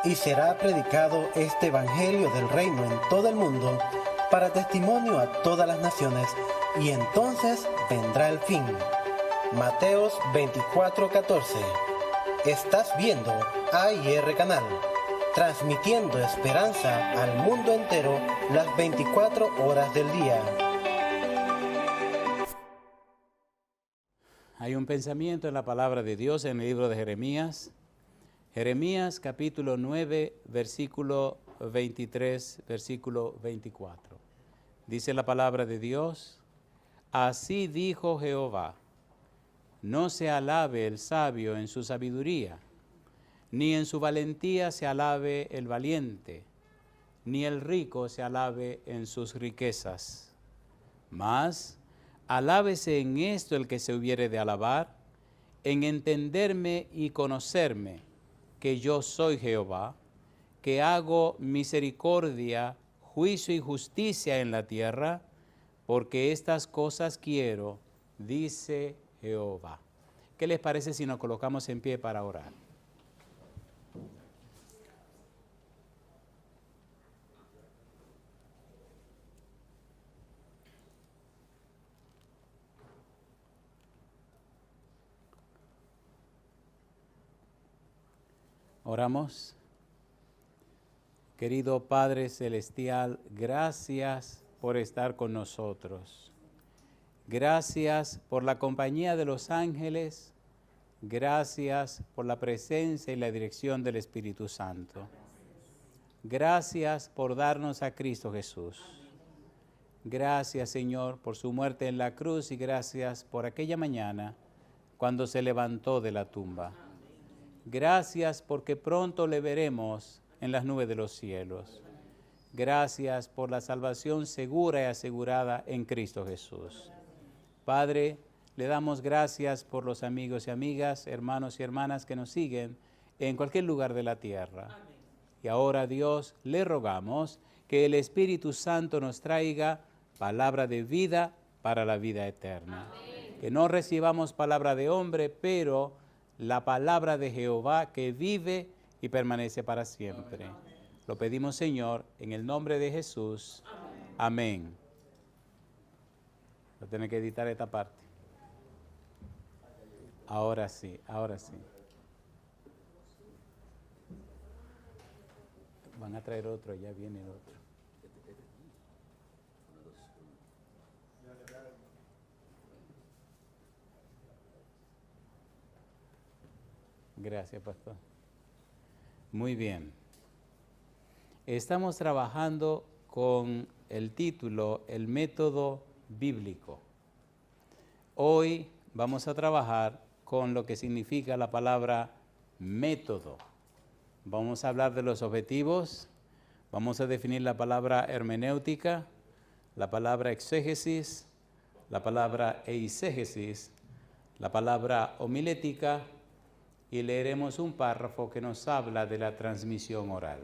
y será predicado este Evangelio del Reino en todo el mundo para testimonio a todas las naciones, y entonces vendrá el fin. Mateos 24:14. Estás viendo AIR Canal, transmitiendo esperanza al mundo entero las 24 horas del día. Hay un pensamiento en la palabra de Dios en el libro de Jeremías. Jeremías capítulo 9, versículo 23, versículo 24. Dice la palabra de Dios: así dijo Jehová, no se alabe el sabio en su sabiduría, ni en su valentía se alabe el valiente, ni el rico se alabe en sus riquezas. Mas alábese en esto el que se hubiere de alabar, en entenderme y conocerme, que yo soy Jehová, que hago misericordia, juicio y justicia en la tierra, porque estas cosas quiero, dice Jehová. ¿Qué les parece si nos colocamos en pie para orar? Oramos. Querido Padre Celestial, gracias por estar con nosotros. Gracias por la compañía de los ángeles. Gracias por la presencia y la dirección del Espíritu Santo. Gracias por darnos a Cristo Jesús. Gracias, Señor, por su muerte en la cruz y gracias por aquella mañana cuando se levantó de la tumba. Gracias porque pronto le veremos en las nubes de los cielos. Gracias por la salvación segura y asegurada en Cristo Jesús. Padre, le damos gracias por los amigos y amigas, hermanos y hermanas que nos siguen en cualquier lugar de la tierra. Amén. Y ahora, Dios, le rogamos que el Espíritu Santo nos traiga palabra de vida para la vida eterna. Amén. Que no recibamos palabra de hombre, pero la palabra de Jehová que vive y permanece para siempre. Amén. Lo pedimos, Señor, en el nombre de Jesús. Amén. Amén. Voy a tener que editar esta parte. Ahora sí, ahora sí. Van a traer otro, ya viene el otro. Gracias, pastor. Muy bien. Estamos trabajando con el título El método bíblico. Hoy vamos a trabajar con lo que significa la palabra método. Vamos a hablar de los objetivos, vamos a definir la palabra hermenéutica, la palabra exégesis, la palabra eisegesis, la palabra homilética, y leeremos un párrafo que nos habla de la transmisión oral.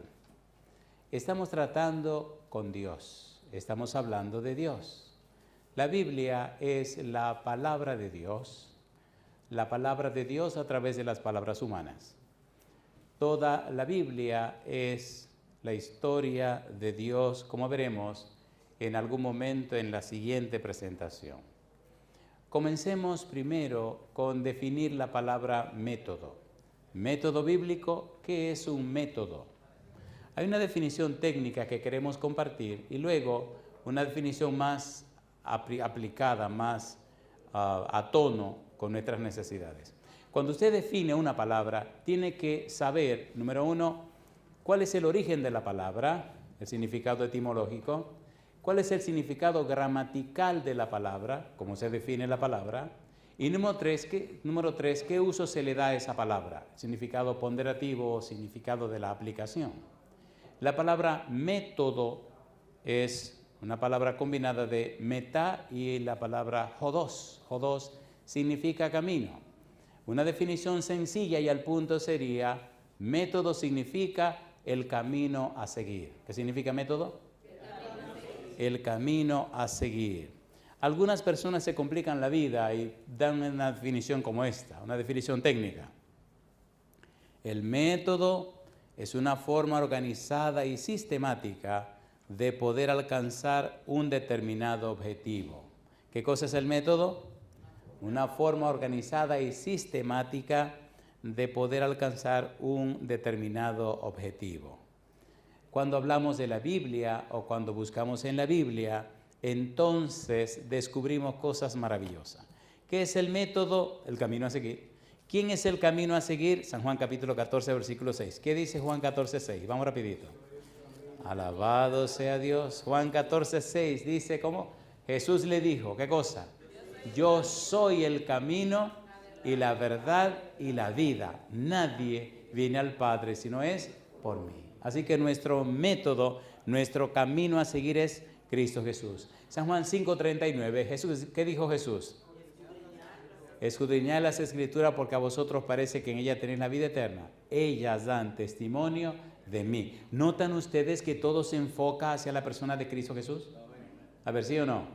Estamos tratando con Dios, estamos hablando de Dios. La Biblia es la palabra de Dios a través de las palabras humanas. Toda la Biblia es la historia de Dios, como veremos en algún momento en la siguiente presentación. Comencemos primero con definir la palabra método. Método bíblico, ¿qué es un método? Hay una definición técnica que queremos compartir y luego una definición más aplicada, más a tono con nuestras necesidades. Cuando usted define una palabra, tiene que saber, número uno, cuál es el origen de la palabra, el significado etimológico, cuál es el significado gramatical de la palabra, cómo se define la palabra, y número tres, ¿qué uso se le da a esa palabra? Significado ponderativo o significado de la aplicación. La palabra método es una palabra combinada de metá y la palabra hodos. Hodos significa camino. Una definición sencilla y al punto sería, método significa el camino a seguir. ¿Qué significa método? El camino a seguir. Algunas personas se complican la vida y dan una definición como esta, una definición técnica. El método es una forma organizada y sistemática de poder alcanzar un determinado objetivo. ¿Qué cosa es el método? Una forma organizada y sistemática de poder alcanzar un determinado objetivo. Cuando hablamos de la Biblia o cuando buscamos en la Biblia, entonces descubrimos cosas maravillosas. ¿Qué es el método? El camino a seguir. ¿Quién es el camino a seguir? San Juan capítulo 14, versículo 6. ¿Qué dice Juan 14, 6? Vamos rapidito. Alabado sea Dios. Juan 14, 6 dice, ¿cómo? Jesús le dijo, ¿qué cosa? Yo soy el camino y la verdad y la vida. Nadie viene al Padre si no es por mí. Así que nuestro método, nuestro camino a seguir es Cristo Jesús. San Juan 5:39, Jesús, ¿qué dijo Jesús? Escudriñad las Escrituras porque a vosotros parece que en ellas tenéis la vida eterna. Ellas dan testimonio de mí. ¿Notan ustedes que todo se enfoca hacia la persona de Cristo Jesús? A ver, ¿sí o no?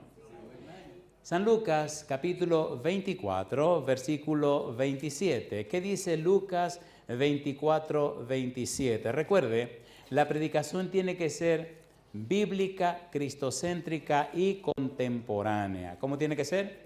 San Lucas capítulo 24, versículo 27. ¿Qué dice Lucas 24, 27? Recuerde, la predicación tiene que ser bíblica, cristocéntrica y contemporánea. ¿Cómo tiene que ser?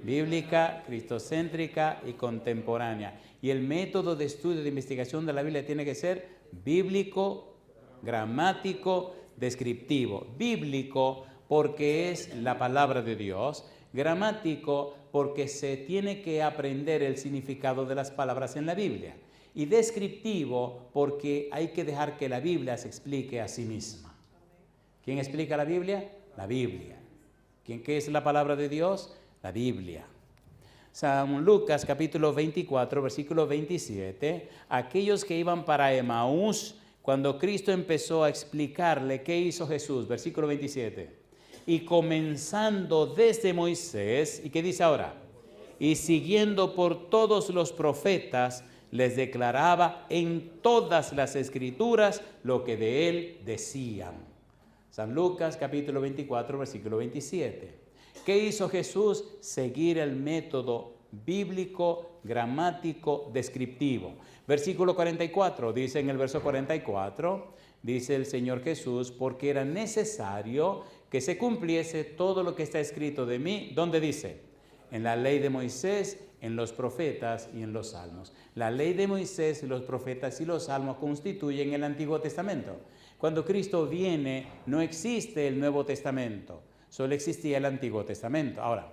Bíblica, cristocéntrica y contemporánea. Y el método de estudio de investigación de la Biblia tiene que ser bíblico, gramático, descriptivo. Bíblico porque es la palabra de Dios. Gramático porque se tiene que aprender el significado de las palabras en la Biblia. Y descriptivo porque hay que dejar que la Biblia se explique a sí misma. ¿Quién explica la Biblia? La Biblia. ¿Qué es la palabra de Dios? La Biblia. San Lucas capítulo 24, versículo 27, aquellos que iban para Emaús, cuando Cristo empezó a explicarle qué hizo Jesús, versículo 27, y comenzando desde Moisés, ¿y qué dice ahora? Y siguiendo por todos los profetas, les declaraba en todas las Escrituras lo que de él decían. San Lucas capítulo 24, versículo 27. ¿Qué hizo Jesús? Seguir el método bíblico, gramático, descriptivo. Versículo 44, dice en el verso 44, dice el Señor Jesús, porque era necesario que se cumpliese todo lo que está escrito de mí. ¿Dónde dice? En la ley de Moisés, en los profetas y en los salmos. La ley de Moisés, los profetas y los salmos constituyen el Antiguo Testamento. Cuando Cristo viene, no existe el Nuevo Testamento. Solo existía el Antiguo Testamento. Ahora,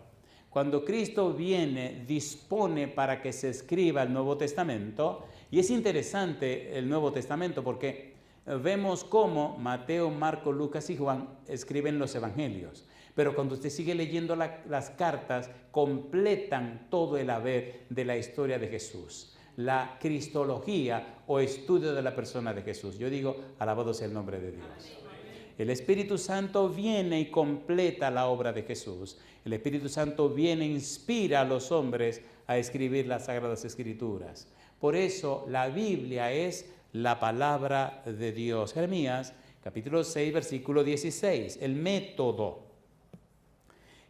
cuando Cristo viene, dispone para que se escriba el Nuevo Testamento, y es interesante el Nuevo Testamento porque vemos cómo Mateo, Marcos, Lucas y Juan escriben los evangelios, pero cuando usted sigue leyendo las cartas, completan todo el haber de la historia de Jesús, la cristología o estudio de la persona de Jesús. Yo digo, alabado sea el nombre de Dios. El Espíritu Santo viene y completa la obra de Jesús. El Espíritu Santo viene e inspira a los hombres a escribir las Sagradas Escrituras. Por eso la Biblia es la palabra de Dios. Jeremías, capítulo 6, versículo 16, el método.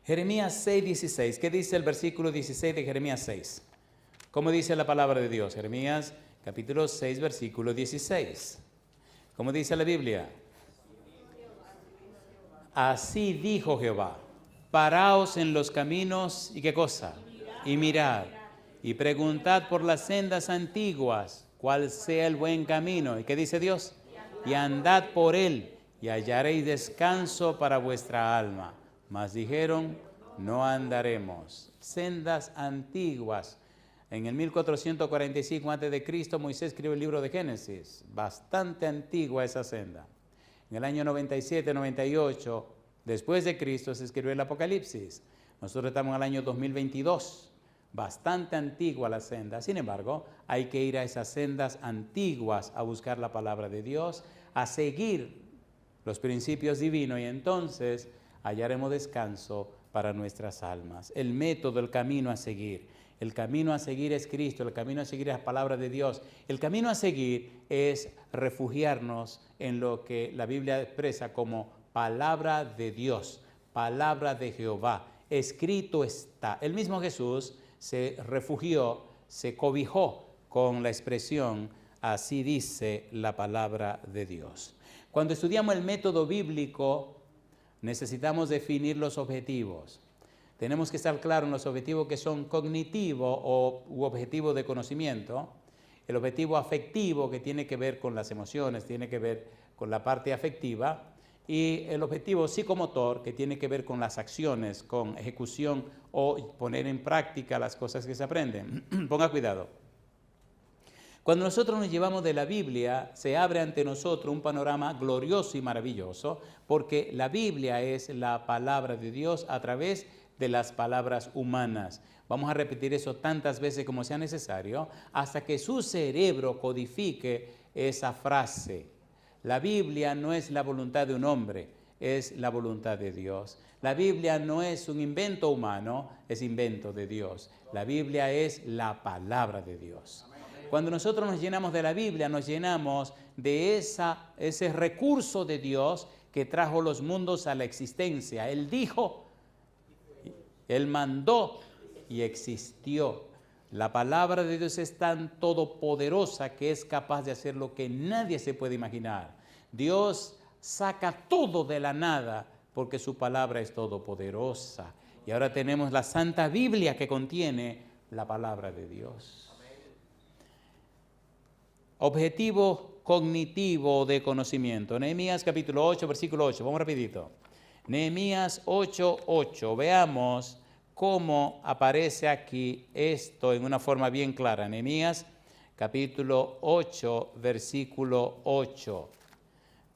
Jeremías 6, 16. ¿Qué dice el versículo 16 de Jeremías 6? ¿Cómo dice la palabra de Dios? Jeremías, capítulo 6, versículo 16. ¿Cómo dice la Biblia? Así dijo Jehová, paraos en los caminos, ¿y qué cosa? Y mirad, y preguntad por las sendas antiguas, cuál sea el buen camino. ¿Y qué dice Dios? Y andad por él, y hallaréis descanso para vuestra alma. Mas dijeron, no andaremos. Sendas antiguas. En el 1445 a.C. Moisés escribe el libro de Génesis. Bastante antigua esa senda. En el año 97, 98, después de Cristo, se escribió el Apocalipsis. Nosotros estamos en el año 2022. Bastante antigua la senda. Sin embargo, hay que ir a esas sendas antiguas a buscar la palabra de Dios, a seguir los principios divinos y entonces hallaremos descanso para nuestras almas. El método, el camino a seguir. El camino a seguir es Cristo, el camino a seguir es la palabra de Dios. El camino a seguir es refugiarnos en lo que la Biblia expresa como palabra de Dios, palabra de Jehová. Escrito está. El mismo Jesús se refugió, se cobijó con la expresión Así dice la palabra de Dios. Cuando estudiamos el método bíblico, necesitamos definir los objetivos. Tenemos que estar claros en los objetivos que son cognitivos u objetivos de conocimiento. El objetivo afectivo, que tiene que ver con las emociones, tiene que ver con la parte afectiva. Y el objetivo psicomotor, que tiene que ver con las acciones, con ejecución o poner en práctica las cosas que se aprenden. Ponga cuidado. Cuando nosotros nos llevamos de la Biblia, se abre ante nosotros un panorama glorioso y maravilloso, porque la Biblia es la palabra de Dios a través de las palabras humanas. Vamos a repetir eso tantas veces como sea necesario, hasta que su cerebro codifique esa frase. La Biblia no es la voluntad de un hombre, es la voluntad de Dios. La Biblia no es un invento humano, es invento de Dios. La Biblia es la palabra de Dios. Cuando nosotros nos llenamos de la Biblia, nos llenamos de ese recurso de Dios que trajo los mundos a la existencia. Él dijo, Él mandó y existió. La palabra de Dios es tan todopoderosa que es capaz de hacer lo que nadie se puede imaginar. Dios saca todo de la nada porque su palabra es todopoderosa. Y ahora tenemos la Santa Biblia que contiene la palabra de Dios. Objetivo cognitivo de conocimiento. Nehemías capítulo 8, versículo 8. Vamos rapidito. Nehemías 8:8. Veamos cómo aparece aquí esto en una forma bien clara. Nehemías capítulo 8, versículo 8.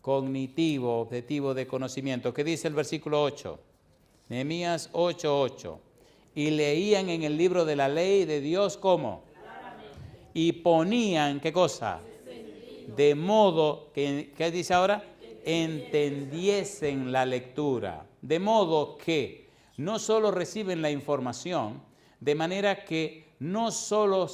Cognitivo, objetivo de conocimiento. ¿Qué dice el versículo 8? Nehemías 8:8. Y leían en el libro de la ley de Dios, ¿cómo? Y ponían, ¿qué cosa? De modo que, ¿qué dice ahora? Entendiesen la lectura. De modo que no solo reciben la información, de manera que no solo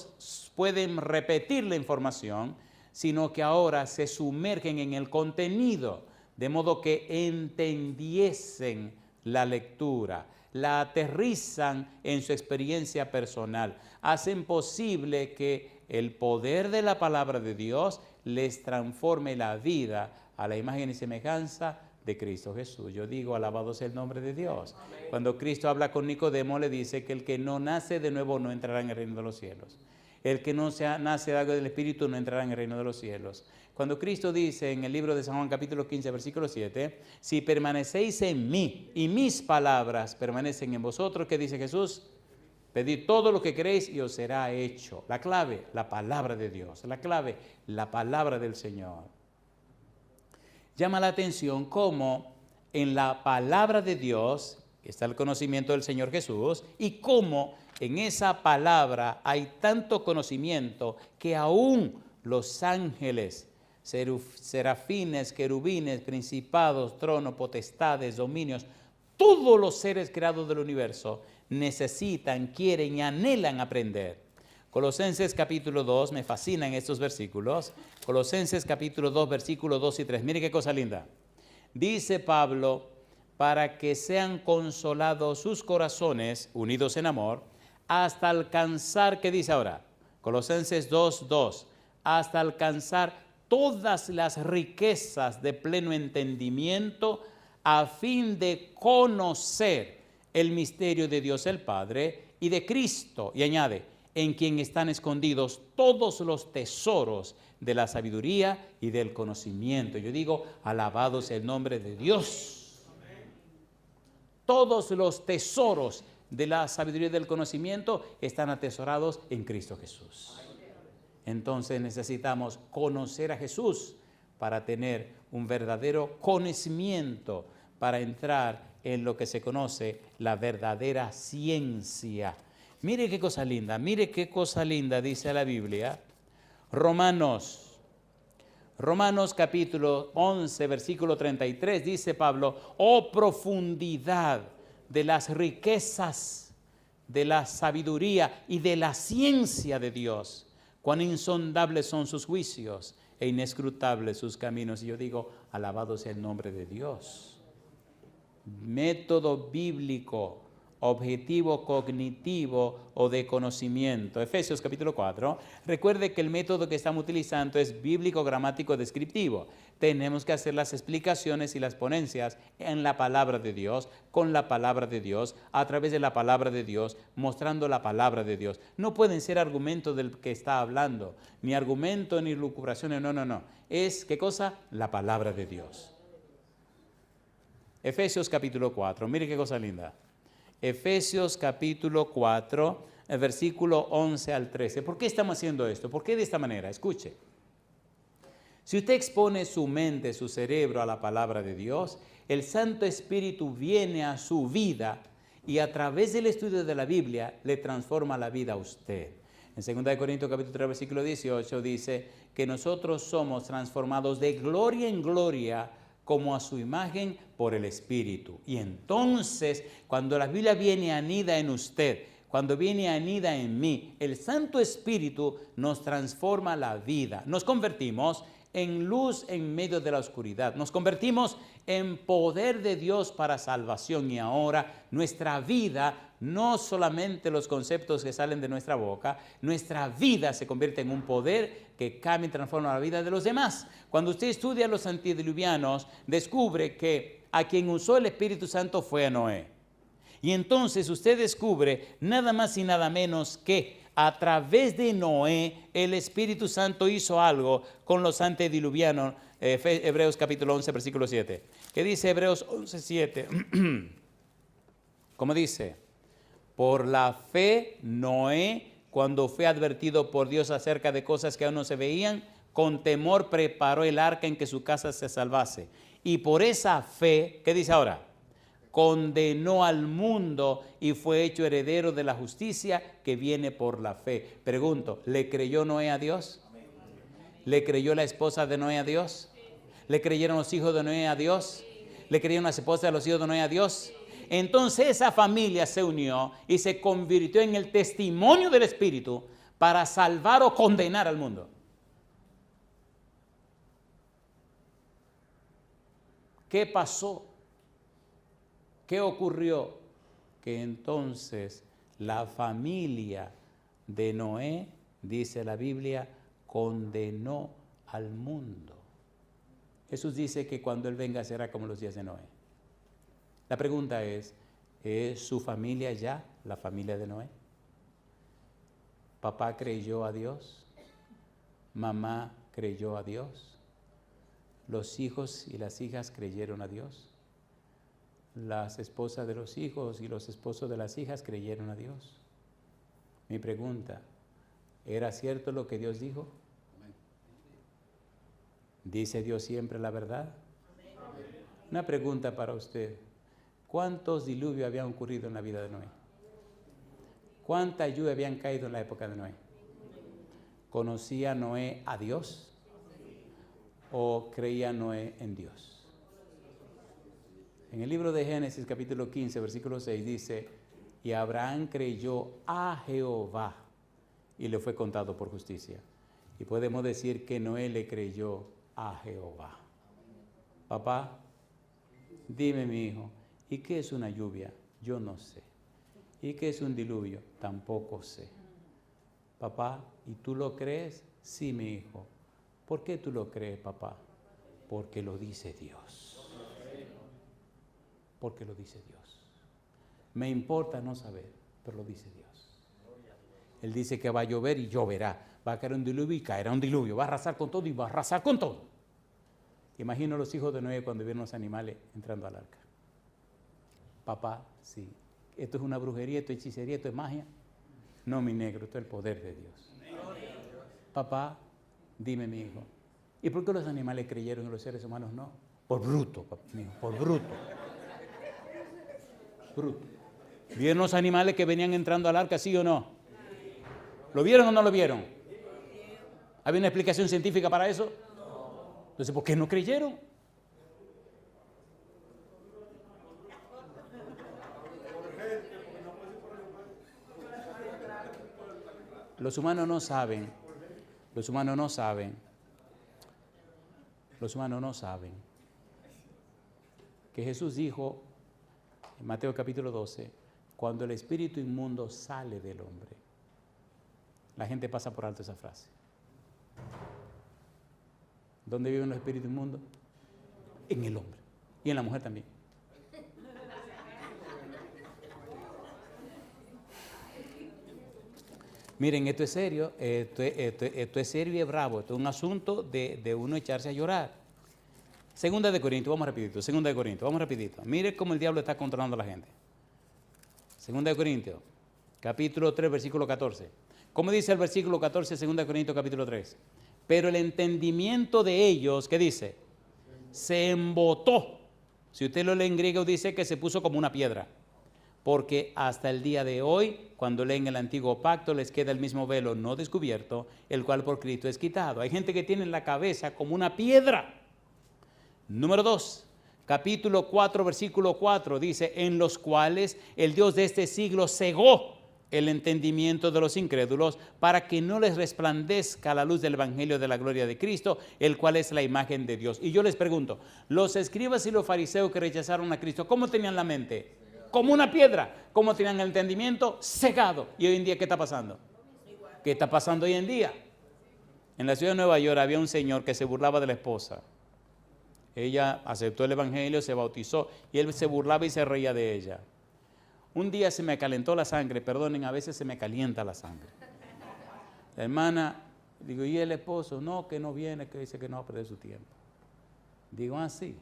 pueden repetir la información, sino que ahora se sumergen en el contenido, de modo que entendiesen la lectura, la aterrizan en su experiencia personal, hacen posible que el poder de la palabra de Dios les transforme la vida a la imagen y semejanza de Cristo Jesús. Yo digo, alabado sea el nombre de Dios. Amén. Cuando Cristo habla con Nicodemo, le dice que el que no nace de nuevo no entrará en el reino de los cielos. El que no nace de algo del Espíritu no entrará en el reino de los cielos. Cuando Cristo dice en el libro de San Juan capítulo 15, versículo 7, si permanecéis en mí y mis palabras permanecen en vosotros, ¿qué dice Jesús? Pedid todo lo que queréis y os será hecho. La clave, la palabra de Dios. La clave, la palabra del Señor. Llama la atención cómo en la palabra de Dios está el conocimiento del Señor Jesús y cómo en esa palabra hay tanto conocimiento que aún los ángeles, serafines, querubines, principados, tronos, potestades, dominios, todos los seres creados del universo necesitan, quieren y anhelan aprender. Colosenses capítulo 2, me fascinan estos versículos. Colosenses capítulo 2, versículos 2 y 3. Mire qué cosa linda. Dice Pablo, para que sean consolados sus corazones, unidos en amor, hasta alcanzar, ¿qué dice ahora? Colosenses 2, 2. Hasta alcanzar todas las riquezas de pleno entendimiento, a fin de conocer el misterio de Dios el Padre y de Cristo, y añade, en quien están escondidos todos los tesoros de la sabiduría y del conocimiento. Yo digo, alabado sea el nombre de Dios. Amén. Todos los tesoros de la sabiduría y del conocimiento están atesorados en Cristo Jesús. Entonces necesitamos conocer a Jesús para tener un verdadero conocimiento, para entrar en lo que se conoce la verdadera ciencia. Mire qué cosa linda dice la Biblia. Romanos capítulo 11, versículo 33, dice Pablo, oh profundidad de las riquezas, de la sabiduría y de la ciencia de Dios, cuán insondables son sus juicios e inescrutables sus caminos. Y yo digo, alabado sea el nombre de Dios. Método bíblico, objetivo cognitivo o de conocimiento. Efesios capítulo 4. Recuerde que el método que estamos utilizando es bíblico, gramático, descriptivo. Tenemos que hacer las explicaciones y las ponencias en la palabra de Dios, con la palabra de Dios, a través de la palabra de Dios, mostrando la palabra de Dios. No pueden ser argumentos del que está hablando, ni argumentos ni lucubraciones, no. Es, ¿qué cosa? La palabra de Dios. Efesios capítulo 4, mire qué cosa linda. Efesios capítulo 4, el versículo 11 al 13. ¿Por qué estamos haciendo esto? ¿Por qué de esta manera? Escuche. Si usted expone su mente, su cerebro a la palabra de Dios, el Santo Espíritu viene a su vida y a través del estudio de la Biblia le transforma la vida a usted. En 2 Corintios capítulo 3, versículo 18 dice que nosotros somos transformados de gloria en gloria como a su imagen por el Espíritu. Y entonces, cuando la Biblia viene anida en usted, cuando viene anida en mí, el Santo Espíritu nos transforma la vida. Nos convertimos en luz en medio de la oscuridad. Nos convertimos en poder de Dios para salvación. Y ahora nuestra vida, no solamente los conceptos que salen de nuestra boca, nuestra vida se convierte en un poder que cambia y transforma la vida de los demás. Cuando usted estudia a los antediluvianos, descubre que a quien usó el Espíritu Santo fue a Noé. Y entonces usted descubre nada más y nada menos que a través de Noé el Espíritu Santo hizo algo con los antediluvianos. Hebreos capítulo 11, versículo 7. ¿Qué dice Hebreos 11, 7? ¿Cómo dice? Por la fe Noé, cuando fue advertido por Dios acerca de cosas que aún no se veían, con temor preparó el arca en que su casa se salvase. Y por esa fe, ¿qué dice ahora? Condenó al mundo y fue hecho heredero de la justicia que viene por la fe. Pregunto, ¿le creyó Noé a Dios? ¿Le creyó la esposa de Noé a Dios? ¿Le creyeron los hijos de Noé a Dios? ¿Le creyeron las esposas de los hijos de Noé a Dios? Entonces esa familia se unió y se convirtió en el testimonio del Espíritu para salvar o condenar al mundo. ¿Qué pasó? ¿Qué ocurrió? Que entonces la familia de Noé, dice la Biblia, condenó al mundo. Jesús dice que cuando Él venga será como los días de Noé. La pregunta ¿es su familia ya la familia de Noé? ¿Papá creyó a Dios? ¿Mamá creyó a Dios? ¿Los hijos y las hijas creyeron a Dios? Las esposas de los hijos y los esposos de las hijas creyeron a Dios. Mi pregunta, ¿era cierto lo que Dios dijo? ¿Dice Dios siempre la verdad? Una pregunta para usted. ¿Cuántos diluvios habían ocurrido en la vida de Noé? ¿Cuánta lluvia habían caído en la época de Noé? ¿Conocía Noé a Dios? ¿O creía Noé en Dios? En el libro de Génesis capítulo 15, versículo 6 dice, y Abraham creyó a Jehová y le fue contado por justicia. Y podemos decir que Noé le creyó a Jehová. Papá, dime mi hijo, ¿y qué es una lluvia? Yo no sé. ¿Y qué es un diluvio? Tampoco sé. Papá, ¿y tú lo crees? Sí, mi hijo. ¿Por qué tú lo crees, papá? Porque lo dice Dios. Porque lo dice Dios. Me importa no saber, pero lo dice Dios. Él dice que va a llover y lloverá. Va a caer un diluvio y caerá un diluvio. Va a arrasar con todo y va a arrasar con todo. Imagino los hijos de Noé cuando vieron los animales entrando al arca. Papá, sí. Esto es una brujería, esto es hechicería, esto es magia. No, mi negro, esto es el poder de Dios. Papá, dime, mi hijo, ¿y por qué los animales creyeron y los seres humanos no? Por bruto, papá, mi hijo, por bruto. Bruto. ¿Vieron los animales que venían entrando al arca, sí o no? ¿Lo vieron o no lo vieron? ¿Había una explicación científica para eso? Entonces, ¿por qué no creyeron? Los humanos no saben que Jesús dijo en Mateo capítulo 12 cuando el espíritu inmundo sale del hombre. La gente pasa por alto esa frase. ¿Dónde viven los espíritus inmundos? En el hombre. Y en la mujer también. Miren, esto es serio, esto es serio y es bravo. Esto es un asunto de uno echarse a llorar. Segunda de Corintios, vamos rapidito. Segunda de Corintios, vamos rapidito. Mire cómo el diablo está controlando a la gente. Segunda de Corintios, capítulo 3, versículo 14. ¿Cómo dice el versículo 14, segunda de Corintios, capítulo 3? Pero el entendimiento de ellos, ¿qué dice? Se embotó. Si usted lo lee en griego, dice que se puso como una piedra. Porque hasta el día de hoy, cuando leen el antiguo pacto, les queda el mismo velo no descubierto, el cual por Cristo es quitado. Hay gente que tiene en la cabeza como una piedra. Número 2, capítulo 4, versículo 4, dice, en los cuales el Dios de este siglo cegó el entendimiento de los incrédulos para que no les resplandezca la luz del evangelio de la gloria de Cristo, el cual es la imagen de Dios. Y yo les pregunto, los escribas y los fariseos que rechazaron a Cristo, ¿cómo tenían la mente? Como una piedra. ¿Cómo tenían el entendimiento? Cegado. ¿Y hoy en día qué está pasando? ¿Qué está pasando hoy en día? En la ciudad de Nueva York había un señor que se burlaba de la esposa. Ella aceptó el evangelio, se bautizó y él se burlaba y se reía de ella. Un día se me calentó la sangre, perdonen, a veces se me calienta la sangre. La hermana, digo, ¿y el esposo? No, que no viene, que dice que no va a perder su tiempo. Digo, así.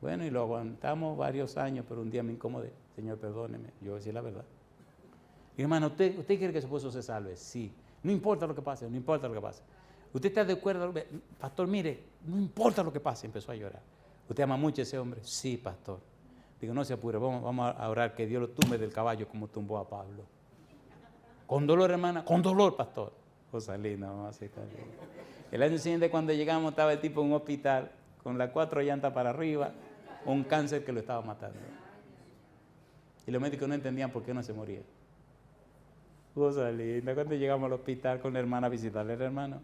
Bueno, y lo aguantamos varios años, pero un día me incomodé. Señor, perdóneme, yo voy a decir la verdad. Y hermano, ¿usted quiere que su esposo se salve? Sí. No importa lo que pase, no importa lo que pase. ¿Usted está de acuerdo? Pastor, mire, no importa lo que pase. Empezó a llorar. ¿Usted ama mucho a ese hombre? Sí, pastor. Digo, no se apure, vamos a orar que Dios lo tumbe del caballo como tumbó a Pablo. Con dolor, hermana, con dolor, pastor. Cosa linda, vamos a hacer. El año siguiente, cuando llegamos, estaba el tipo en un hospital con las 4 llantas para arriba, un cáncer que lo estaba matando. Y los médicos no entendían por qué no se moría. Cosa linda. Cuando llegamos al hospital con la hermana a visitarle al hermano,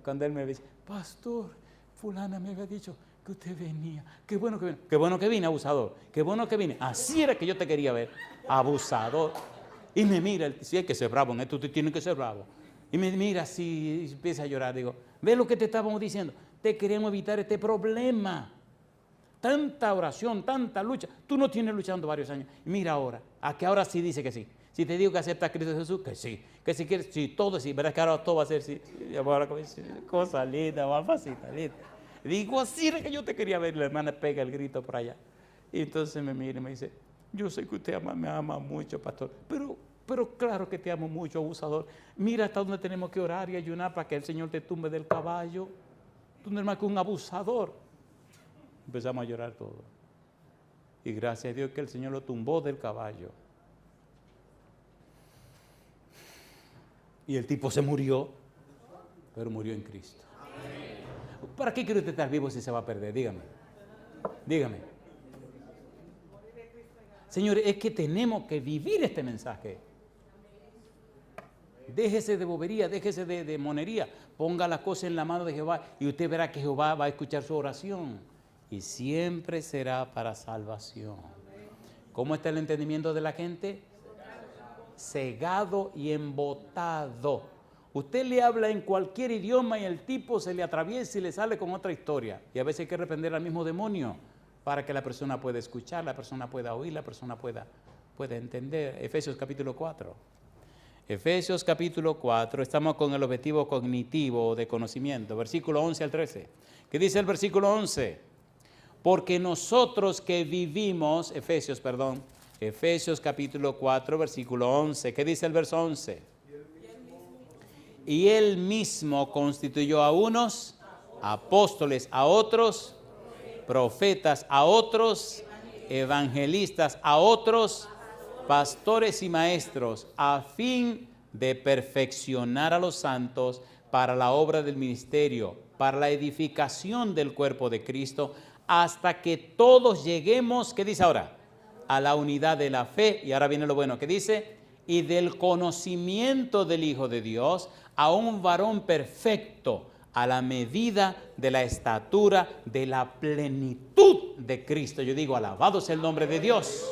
cuando él me dice, pastor, fulana me había dicho que usted venía. Qué bueno que vine. Qué bueno que vine, abusador. Qué bueno que vine. Así era que yo te quería ver. Abusador. Y me mira, si hay que ser bravo en esto, usted tiene que ser bravo. Y me mira así y empieza a llorar. Digo, ¿ves lo que te estábamos diciendo? Te queremos evitar este problema. Tanta oración, tanta lucha. Tú no tienes luchando varios años. Y mira ahora, a que ahora sí dice que sí. Si te digo que aceptas a Cristo Jesús, que sí. Que si quieres, sí, todo sí. Verás que ahora todo va a ser sí. Cosa linda, más fácil, linda. Digo, así era que yo te quería ver. La hermana pega el grito por allá. Y entonces me mira y me dice, yo sé que usted me ama mucho, pastor, pero claro que te amo mucho, abusador. Mira hasta dónde tenemos que orar y ayunar para que el Señor te tumbe del caballo. Tú no eres más que un abusador. Empezamos a llorar todo. Y gracias a Dios que el Señor lo tumbó del caballo. Y el tipo se murió, pero murió en Cristo. ¿Para qué quiere usted estar vivo si se va a perder? Dígame. Dígame. Señores, es que tenemos que vivir este mensaje. Déjese de bobería, déjese de monería. Ponga las cosas en la mano de Jehová y usted verá que Jehová va a escuchar su oración. Y siempre será para salvación. ¿Cómo está el entendimiento de la gente? Cegado y embotado. Usted le habla en cualquier idioma y el tipo se le atraviesa y le sale con otra historia. Y a veces hay que reprender al mismo demonio para que la persona pueda escuchar, la persona pueda oír, la persona pueda entender. Efesios capítulo 4. Efesios capítulo 4, estamos con el objetivo cognitivo de conocimiento. Versículo 11 al 13. ¿Qué dice el versículo 11? Porque nosotros que vivimos, Efesios capítulo 4, versículo 11. ¿Qué dice el verso 11? Y él mismo constituyó a unos apóstoles, a otros profetas, a otros evangelistas, a otros pastores y maestros, a fin de perfeccionar a los santos para la obra del ministerio, para la edificación del cuerpo de Cristo, hasta que todos lleguemos, ¿qué dice ahora? A la unidad de la fe. Y ahora viene lo bueno, ¿qué dice? Y del conocimiento del Hijo de Dios, a un varón perfecto, a la medida de la estatura de la plenitud de Cristo. Yo digo, alabado sea el nombre de Dios.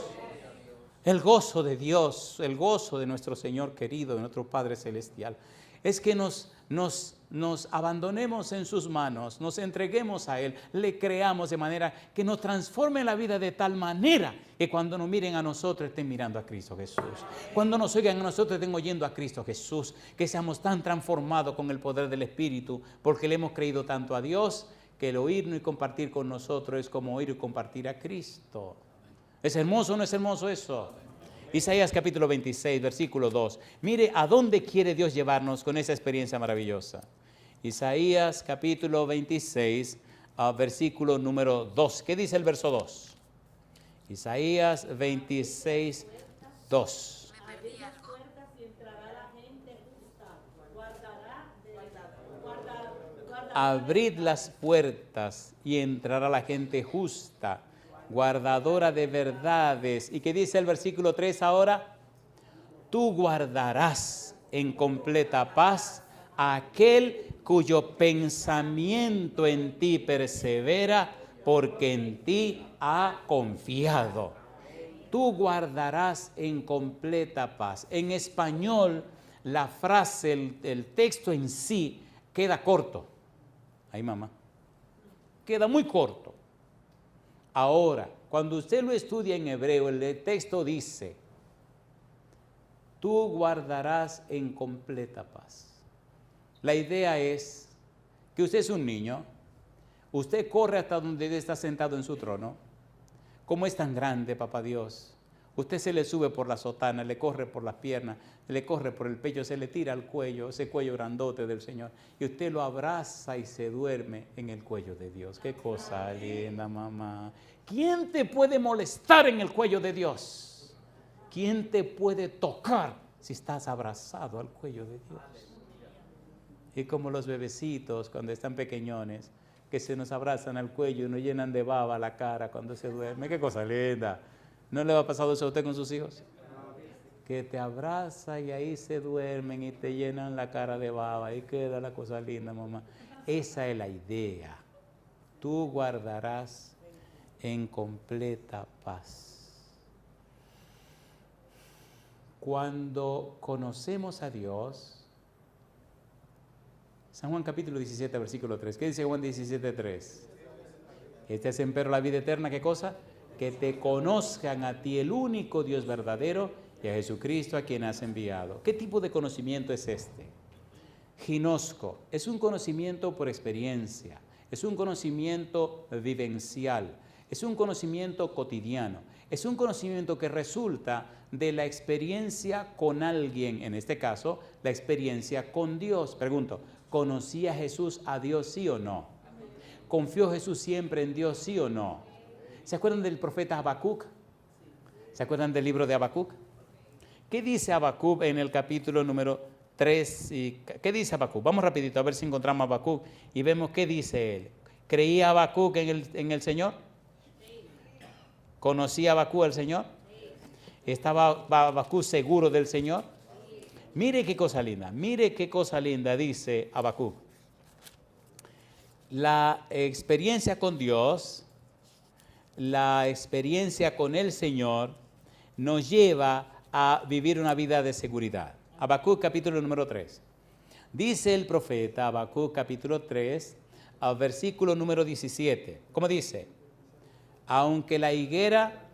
El gozo de Dios, el gozo de nuestro Señor querido, de nuestro Padre Celestial, es que nos abandonemos en sus manos, nos entreguemos a Él, le creamos de manera que nos transforme la vida de tal manera que cuando nos miren a nosotros estén mirando a Cristo Jesús. Cuando nos oigan a nosotros estén oyendo a Cristo Jesús. Que seamos tan transformados con el poder del Espíritu, porque le hemos creído tanto a Dios, que el oírnos y compartir con nosotros es como oír y compartir a Cristo. ¿Es hermoso o no es hermoso eso? Isaías capítulo 26, versículo 2. Mire a dónde quiere Dios llevarnos con esa experiencia maravillosa. Isaías capítulo 26, versículo número 2. ¿Qué dice el verso 2? Isaías 26, 2. Abrid las puertas y entrará la gente justa, guardadora de verdades. ¿Y qué dice el versículo 3 ahora? Tú guardarás en completa paz a aquel cuyo pensamiento en ti persevera, porque en ti ha confiado. Tú guardarás en completa paz. En español, la frase, el texto en sí queda corto. Ay, mamá. Queda muy corto. Ahora, cuando usted lo estudia en hebreo, el texto dice, tú guardarás en completa paz. La idea es que usted es un niño, usted corre hasta donde está sentado en su trono. ¿Cómo es tan grande, papá Dios? Usted se le sube por la sotana, le corre por las piernas, le corre por el pecho, se le tira al cuello, ese cuello grandote del Señor, y usted lo abraza y se duerme en el cuello de Dios. ¡Qué cosa linda, mamá! ¿Quién te puede molestar en el cuello de Dios? ¿Quién te puede tocar si estás abrazado al cuello de Dios? Y como los bebecitos cuando están pequeñones, que se nos abrazan al cuello y nos llenan de baba la cara cuando se duerme. ¡Qué cosa linda! ¿No le ha pasado eso a usted con sus hijos? Que te abraza y ahí se duermen y te llenan la cara de baba. Ahí queda la cosa linda, mamá. Esa es la idea. Tú guardarás en completa paz. Cuando conocemos a Dios, San Juan capítulo 17, versículo 3. ¿Qué dice Juan 17, 3? Este es empero la vida eterna, ¿qué cosa? Que te conozcan a ti, el único Dios verdadero, y a Jesucristo a quien has enviado. ¿Qué tipo de conocimiento es este? Ginosco, es un conocimiento por experiencia, es un conocimiento vivencial, es un conocimiento cotidiano, es un conocimiento que resulta de la experiencia con alguien, en este caso, la experiencia con Dios. Pregunto, ¿conocía Jesús a Dios, sí o no? ¿Confió Jesús siempre en Dios, sí o no? ¿Se acuerdan del profeta Habacuc? ¿Se acuerdan del libro de Habacuc? ¿Qué dice Habacuc en el capítulo número 3? ¿Qué dice Habacuc? Vamos rapidito a ver si encontramos a Habacuc y vemos qué dice él. ¿Creía Habacuc en el Señor? ¿Conocía Habacuc al Señor? ¿Estaba Habacuc seguro del Señor? Mire qué cosa linda dice Habacuc. La experiencia con Dios, la experiencia con el Señor nos lleva a vivir una vida de seguridad. Habacuc capítulo número 3. Dice el profeta Habacuc capítulo 3, versículo número 17. ¿Cómo dice? Aunque la higuera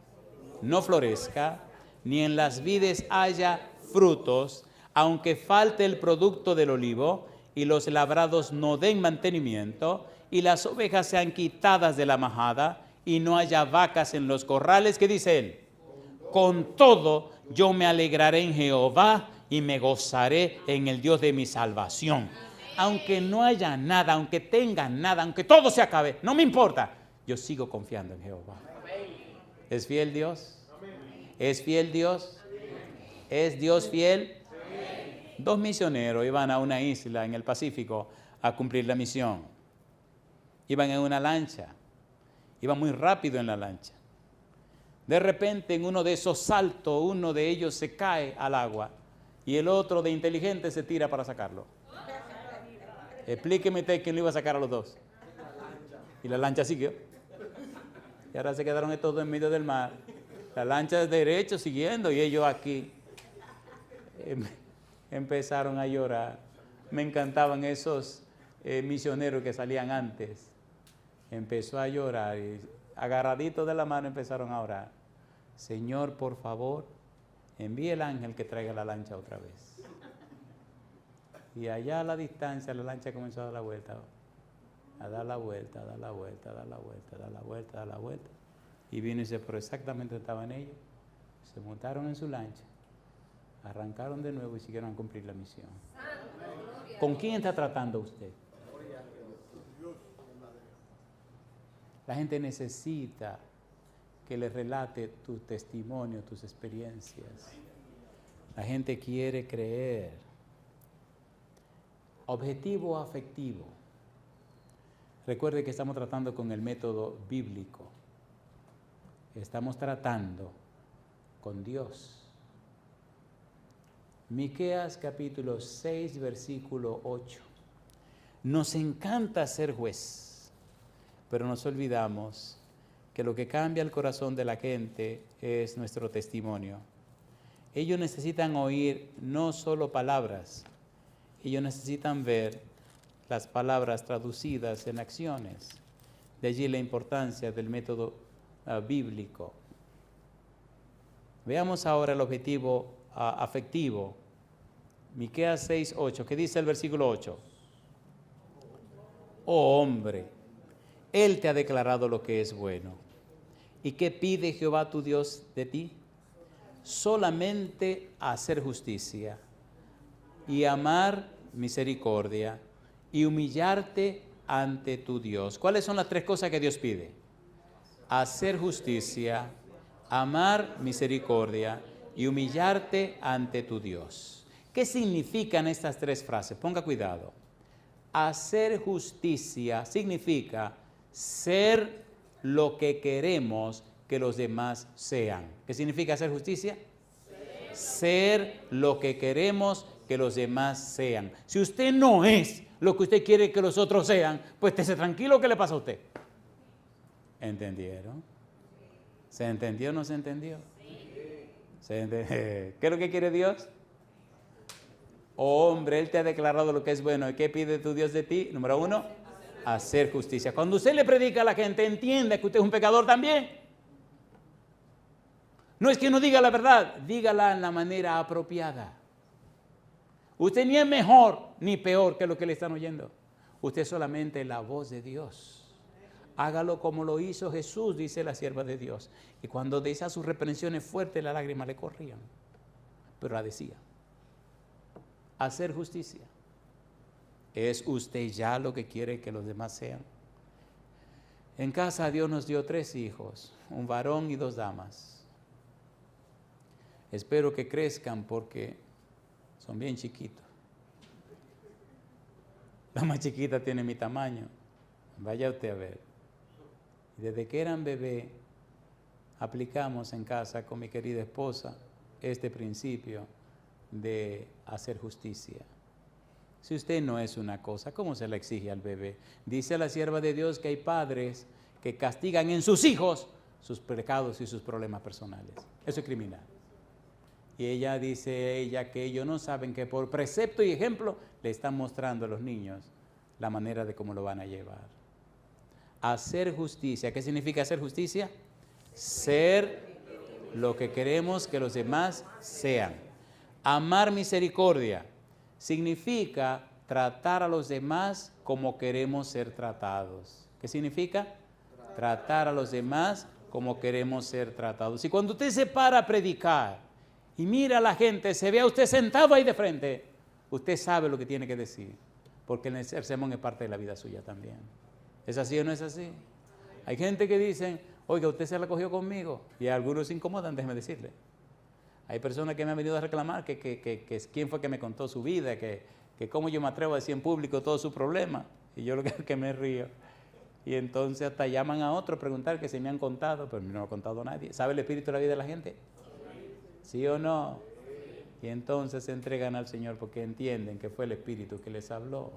no florezca, ni en las vides haya frutos, aunque falte el producto del olivo, y los labrados no den mantenimiento, y las ovejas sean quitadas de la majada, y no haya vacas en los corrales, ¿qué dice él? Con todo, yo me alegraré en Jehová y me gozaré en el Dios de mi salvación. Aunque no haya nada, aunque tenga nada, aunque todo se acabe, no me importa. Yo sigo confiando en Jehová. ¿Es fiel Dios? ¿Es fiel Dios? ¿Es Dios fiel? 2 misioneros iban a una isla en el Pacífico a cumplir la misión. Iban en una lancha. Iba muy rápido en la lancha. De repente, en uno de esos saltos, uno de ellos se cae al agua y el otro de inteligente se tira para sacarlo. Explíqueme usted quién lo iba a sacar a los dos. Y la lancha siguió. Y ahora se quedaron estos dos en medio del mar. La lancha derecho siguiendo y ellos aquí. Empezaron a llorar. Me encantaban esos misioneros que salían antes. Empezó a llorar y agarraditos de la mano empezaron a orar. Señor, por favor, envíe el ángel que traiga la lancha otra vez. Y allá a la distancia la lancha comenzó a dar la vuelta. A dar la vuelta, a dar la vuelta, a dar la vuelta, a dar la vuelta, a dar la vuelta. Y vino y se por exactamente donde estaban ellos. Se montaron en su lancha. Arrancaron de nuevo y siguieron a cumplir la misión. ¿Con quién está tratando usted? La gente necesita que le relate tu testimonio, tus experiencias. La gente quiere creer. Objetivo afectivo. Recuerde que estamos tratando con el método bíblico. Estamos tratando con Dios. Miqueas capítulo 6, versículo 8. Nos encanta ser juez, pero nos olvidamos que lo que cambia el corazón de la gente es nuestro testimonio. Ellos necesitan oír no solo palabras, ellos necesitan ver las palabras traducidas en acciones. De allí la importancia del método bíblico. Veamos ahora el objetivo afectivo. Miqueas 6, 8. ¿Qué dice el versículo 8? Oh hombre, Él te ha declarado lo que es bueno. ¿Y qué pide Jehová tu Dios de ti? Solamente hacer justicia y amar misericordia y humillarte ante tu Dios. ¿Cuáles son las tres cosas que Dios pide? Hacer justicia, amar misericordia y humillarte ante tu Dios. ¿Qué significan estas tres frases? Ponga cuidado. Hacer justicia significa ser lo que queremos que los demás sean. ¿Qué significa hacer justicia? Ser lo que queremos que los demás sean. Si usted no es lo que usted quiere que los otros sean, pues esté tranquilo. ¿Qué le pasa a usted? ¿Entendieron? ¿Se entendió o no se entendió? ¿Qué es lo que quiere Dios? Oh, hombre, Él te ha declarado lo que es bueno. ¿Y qué pide tu Dios de ti? Número 1, hacer justicia. Cuando usted le predica a la gente, entienda que usted es un pecador también. No es que no diga la verdad, dígala en la manera apropiada. Usted ni es mejor ni peor que lo que le están oyendo. Usted es solamente la voz de Dios. Hágalo como lo hizo Jesús, dice la sierva de Dios. Y cuando decía sus reprensiones fuertes, las lágrimas le corrían. Pero la decía. Hacer justicia. ¿Es usted ya lo que quiere que los demás sean? En casa Dios nos dio 3 hijos, un varón y 2 damas. Espero que crezcan porque son bien chiquitos. La más chiquita tiene mi tamaño. Vaya usted a ver. Y desde que eran bebé, aplicamos en casa con mi querida esposa este principio de hacer justicia. Si usted no es una cosa, ¿cómo se la exige al bebé? Dice la sierva de Dios que hay padres que castigan en sus hijos sus pecados y sus problemas personales. Eso es criminal. Y ella dice que ellos no saben que por precepto y ejemplo le están mostrando a los niños la manera de cómo lo van a llevar. Hacer justicia. ¿Qué significa hacer justicia? Ser lo que queremos que los demás sean. Amar misericordia significa tratar a los demás como queremos ser tratados. ¿Qué significa? Tratar a los demás como queremos ser tratados. Y cuando usted se para a predicar y mira a la gente, se ve a usted sentado ahí de frente, usted sabe lo que tiene que decir, porque el sermón es parte de la vida suya también. ¿Es así o no es así? Hay gente que dicen, oiga, usted se la cogió conmigo, y algunos se incomodan, déjeme decirle. Hay personas que me han venido a reclamar que quién fue que me contó su vida, que cómo yo me atrevo a decir en público todos sus problemas, y yo lo que me río. Y entonces hasta llaman a otro a preguntar que se me han contado, pero no lo ha contado nadie. ¿Sabe el espíritu de la vida de la gente? ¿Sí o no? Y entonces se entregan al Señor porque entienden que fue el Espíritu que les habló.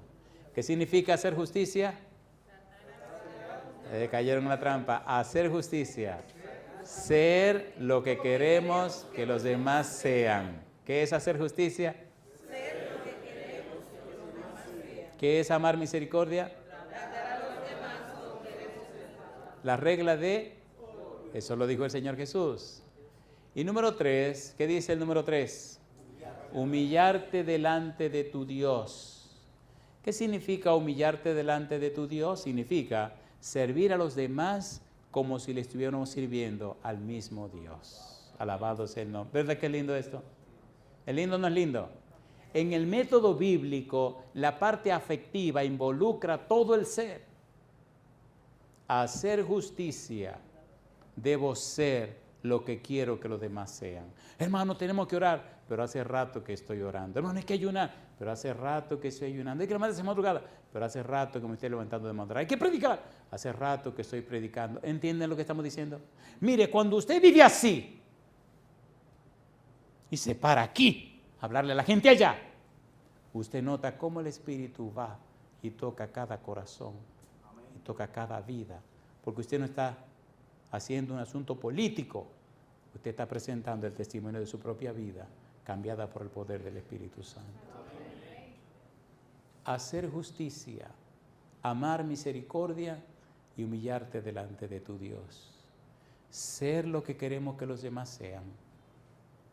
¿Qué significa hacer justicia? Cayeron en la trampa. Hacer justicia Ser lo que queremos que los demás sean. ¿Qué es hacer justicia? Ser lo que queremos que los demás sean. ¿Qué es amar misericordia? Tratar a los demás como queremos ser. La regla de... Eso lo dijo el Señor Jesús. Y número 3, ¿qué dice el número 3? Humillarte delante de tu Dios. ¿Qué significa humillarte delante de tu Dios? Significa servir a los demás como si le estuviéramos sirviendo al mismo Dios. Alabado sea el nombre. ¿Verdad que es lindo esto? ¿Es lindo o no es lindo? En el método bíblico, la parte afectiva involucra todo el ser. Hacer justicia, debo ser lo que quiero que los demás sean. Hermano, tenemos que orar, pero hace rato que estoy orando. Hermano, hay que ayunar, pero hace rato que estoy ayunando. Hay que levantarse de madrugada, pero hace rato que me estoy levantando de madrugada. Hay que predicar, hace rato que estoy predicando. ¿Entienden lo que estamos diciendo? Mire, cuando usted vive así y se para aquí a hablarle a la gente allá, usted nota cómo el Espíritu va y toca cada corazón y toca cada vida, porque usted no está haciendo un asunto político, usted está presentando el testimonio de su propia vida, cambiada por el poder del Espíritu Santo. Hacer justicia, amar misericordia y humillarte delante de tu Dios. Ser lo que queremos que los demás sean.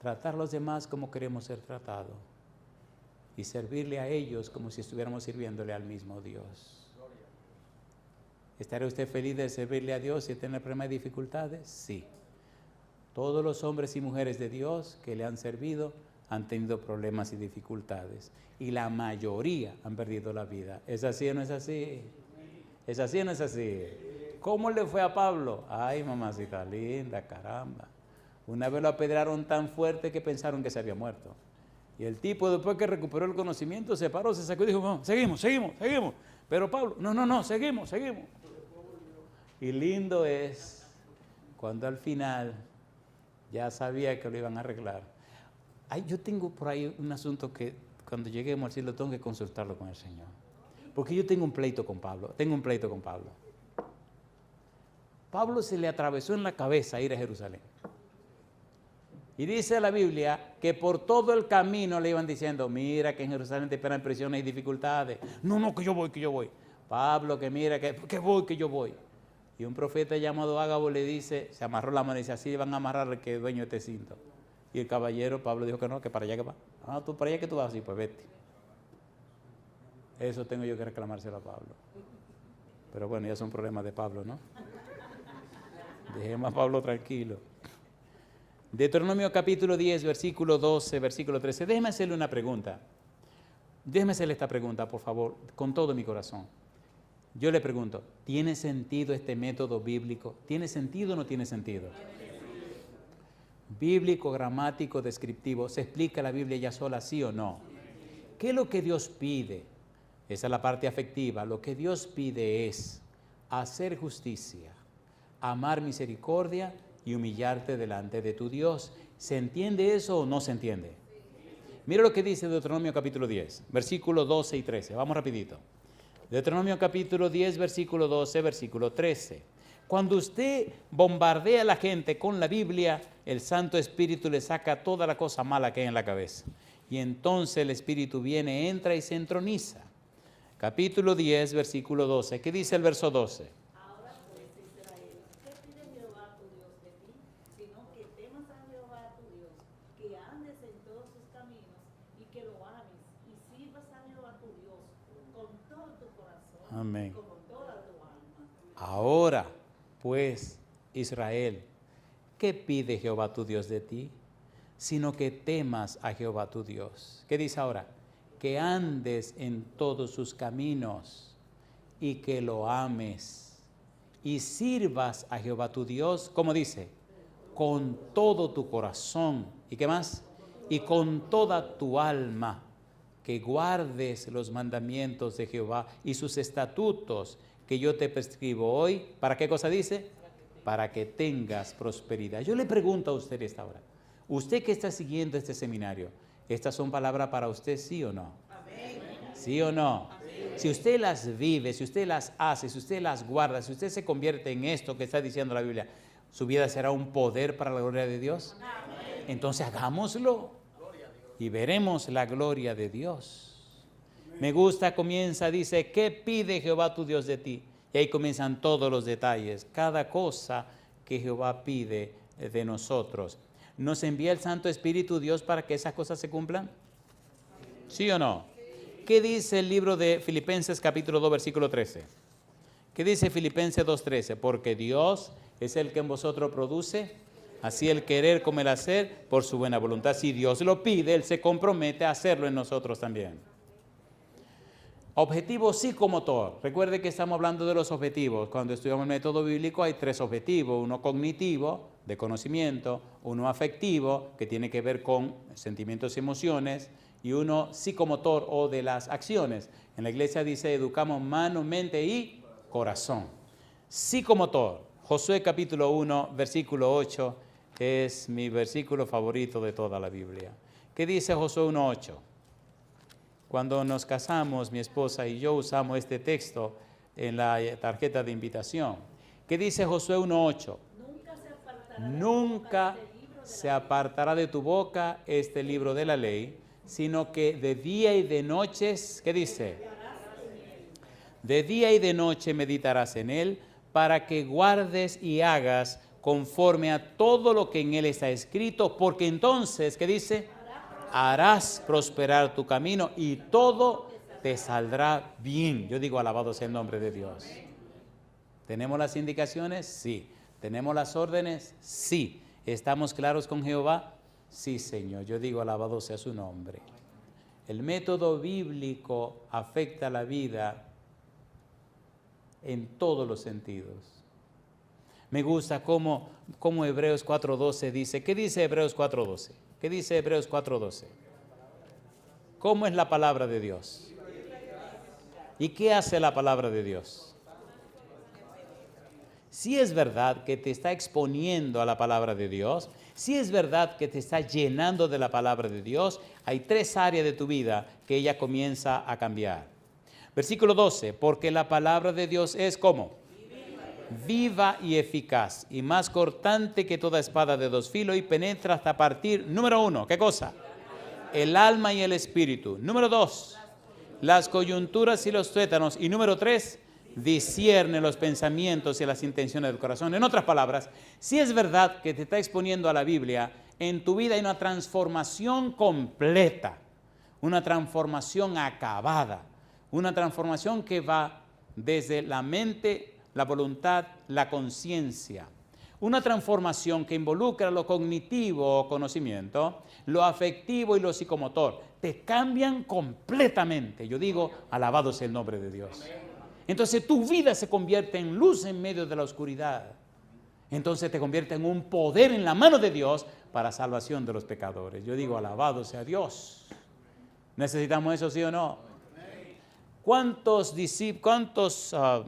Tratar a los demás como queremos ser tratados. Y servirle a ellos como si estuviéramos sirviéndole al mismo Dios. ¿Estará usted feliz de servirle a Dios y tener problemas y dificultades? Sí. Todos los hombres y mujeres de Dios que le han servido han tenido problemas y dificultades. Y la mayoría han perdido la vida. ¿Es así o no es así? ¿Es así o no es así? ¿Cómo le fue a Pablo? Ay, mamacita linda, caramba. Una vez lo apedrearon tan fuerte que pensaron que se había muerto. Y el tipo, después que recuperó el conocimiento, se paró, se sacó y dijo, no, seguimos. Pero Pablo, no, seguimos. Y lindo es cuando al final ya sabía que lo iban a arreglar. Ay, yo tengo por ahí un asunto que cuando lleguemos al cielo tengo que consultarlo con el Señor. Porque yo tengo un pleito con Pablo. Pablo se le atravesó en la cabeza ir a Jerusalén. Y dice la Biblia que por todo el camino le iban diciendo, mira que en Jerusalén te esperan presiones y dificultades. No, que yo voy. Pablo, que mira, que yo voy. Y un profeta llamado Ágabo le dice, se amarró la mano y dice, así van a amarrar al que es dueño de este cinto. Y el caballero, Pablo, dijo que no, que para allá que va. Ah, tú para allá que tú vas, así, pues vete. Eso tengo yo que reclamárselo a Pablo. Pero bueno, ya son problemas de Pablo, ¿no? Dejemos a Pablo tranquilo. Deuteronomio capítulo 10, versículo 12, versículo 13. Déjeme hacerle una pregunta. Déjeme hacerle esta pregunta, por favor, con todo mi corazón. Yo le pregunto, ¿tiene sentido este método bíblico? ¿Tiene sentido o no tiene sentido? Bíblico, gramático, descriptivo. ¿Se explica la Biblia ya sola, sí o no? ¿Qué es lo que Dios pide? Esa es la parte afectiva. Lo que Dios pide es hacer justicia, amar misericordia y humillarte delante de tu Dios. ¿Se entiende eso o no se entiende? Mira lo que dice Deuteronomio capítulo 10, versículos 12 y 13. Vamos rapidito. Deuteronomio capítulo 10, versículo 12, versículo 13. Cuando usted bombardea a la gente con la Biblia, el Santo Espíritu le saca toda la cosa mala que hay en la cabeza. Y entonces el Espíritu viene, entra y se entroniza. Capítulo 10, versículo 12. ¿Qué dice el verso 12? Ahora pues, Israel, ¿qué pide Jehová tu Dios de ti? Sino que temas a Jehová tu Dios, que andes en todos sus caminos y que lo ames y sirvas a Jehová tu Dios con todo tu corazón. Amén. Y con toda tu alma. Ahora, pues, Israel, ¿qué pide Jehová tu Dios de ti? Sino que temas a Jehová tu Dios. ¿Qué dice ahora? Que andes en todos sus caminos y que lo ames y sirvas a Jehová tu Dios, ¿cómo dice? Con todo tu corazón. ¿Y qué más? Y con toda tu alma, que guardes los mandamientos de Jehová y sus estatutos que yo te prescribo hoy. ¿Para qué cosa dice? Para que tengas prosperidad. Yo le pregunto a usted esta hora, usted que está siguiendo este seminario, ¿estas son palabras para usted, sí o no? Amén. ¿Sí o no? Amén. Si usted las vive, si usted las hace, si usted las guarda, si usted se convierte en esto que está diciendo la Biblia, ¿Su vida será un poder para la gloria de Dios? Entonces hagámoslo y veremos la gloria de Dios. Me gusta, comienza, dice, ¿qué pide Jehová tu Dios de ti? Y ahí comienzan todos los detalles, cada cosa que Jehová pide de nosotros. ¿Nos envía el Santo Espíritu Dios para que esas cosas se cumplan? ¿Sí o no? ¿Qué dice el libro de Filipenses capítulo 2, versículo 13? ¿Qué dice Filipenses 2:13? Porque Dios es el que en vosotros produce, así el querer como el hacer, por su buena voluntad. Si Dios lo pide, Él se compromete a hacerlo en nosotros también. Objetivo psicomotor. Recuerde que estamos hablando de los objetivos. Cuando estudiamos el método bíblico hay 3 objetivos. Uno cognitivo, de conocimiento, uno afectivo, que tiene que ver con sentimientos y emociones, y uno psicomotor o de las acciones. En la iglesia dice, educamos mano, mente y corazón. Psicomotor. Josué capítulo 1, versículo 8, es mi versículo favorito de toda la Biblia. ¿Qué dice Josué 1:8? Cuando nos casamos, mi esposa y yo usamos este texto en la tarjeta de invitación. ¿Qué dice Josué 1:8? Nunca se apartará de tu boca este libro de la ley, sino que de día y de noche, ¿qué dice? De día y de noche meditarás en él, para que guardes y hagas conforme a todo lo que en él está escrito, porque entonces, ¿qué dice? Harás prosperar tu camino y todo te saldrá bien. Yo digo, alabado sea el nombre de Dios. ¿Tenemos las indicaciones? Sí. ¿Tenemos las órdenes? Sí. ¿Estamos claros con Jehová? Sí, Señor. Yo digo, alabado sea su nombre. El método bíblico afecta la vida en todos los sentidos. Me gusta cómo Hebreos 4:12 dice. ¿Qué dice Hebreos 4:12? ¿Qué dice Hebreos 4:12? ¿Cómo es la palabra de Dios? ¿Y qué hace la palabra de Dios? Si es verdad que te está exponiendo a la palabra de Dios, si es verdad que te está llenando de la palabra de Dios, hay 3 áreas de tu vida que ella comienza a cambiar. Versículo 12, porque la palabra de Dios es ¿cómo? Viva y eficaz, y más cortante que toda espada de 2 filos, y penetra hasta partir, número 1, ¿qué cosa? El alma y el espíritu. Número 2, las coyunturas y los tuétanos. Y número 3, discierne los pensamientos y las intenciones del corazón. En otras palabras, si es verdad que te está exponiendo a la Biblia, en tu vida hay una transformación completa, una transformación acabada, una transformación que va desde la mente, la voluntad, la conciencia. Una transformación que involucra lo cognitivo o conocimiento, lo afectivo y lo psicomotor. Te cambian completamente. Yo digo, alabado sea el nombre de Dios. Entonces tu vida se convierte en luz en medio de la oscuridad. Entonces te convierte en un poder en la mano de Dios para salvación de los pecadores. Yo digo, alabado sea Dios. ¿Necesitamos eso, sí o no? ¿Cuántos